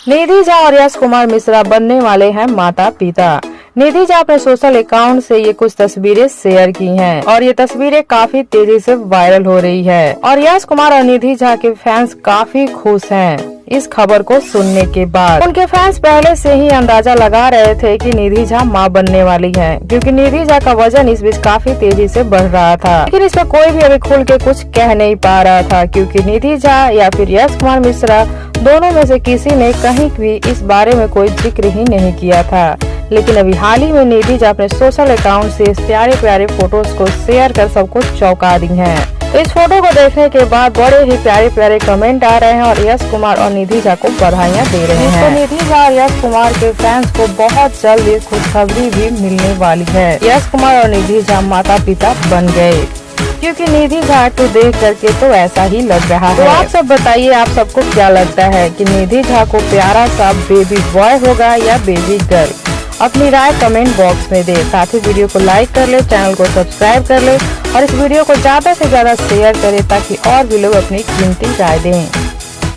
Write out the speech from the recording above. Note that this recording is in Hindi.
निधि झा और यश कुमार मिश्रा बनने वाले हैं माता पिता। निधि झा अपने सोशल अकाउंट से ये कुछ तस्वीरें शेयर की हैं और ये तस्वीरें काफी तेजी से वायरल हो रही है और यश कुमार और निधि झा के फैंस काफी खुश हैं इस खबर को सुनने के बाद। उनके फैंस पहले से ही अंदाजा लगा रहे थे कि निधि झा मां बनने वाली हैं, क्योंकि निधि झा का वजन इस बीच काफी तेजी से बढ़ रहा था। लेकिन इस पर कोई भी अभी खुल के कुछ कह नहीं पा रहा था, क्योंकि निधि झा या फिर यश कुमार मिश्रा दोनों में से किसी ने कहीं भी इस बारे में कोई जिक्र ही नहीं किया था। लेकिन अभी हाल ही में निधि झा अपने सोशल अकाउंट से इस प्यारे प्यारे फोटोज को शेयर कर सबको चौंका दी हैं। तो इस फोटो को देखने के बाद बड़े ही प्यारे प्यारे कमेंट आ रहे हैं और यश कुमार और निधि झा को बधाइयां दे रहे हैं। तो निधि झा और यश कुमार के फैंस को बहुत जल्द ये खुशखबरी भी मिलने वाली है। यश कुमार और निधि झा माता पिता बन गए, क्योंकि निधि झा को देख करके तो ऐसा ही लग रहा है। तो आप सब बताइए, आप सबको क्या लगता है कि निधि झा को प्यारा सा बेबी बॉय होगा या बेबी गर्ल? अपनी राय कमेंट बॉक्स में दे। साथ ही वीडियो को लाइक कर ले, चैनल को सब्सक्राइब कर ले और इस वीडियो को ज्यादा से ज्यादा शेयर करें ताकि और भी लोग अपनी कीमती राय दें।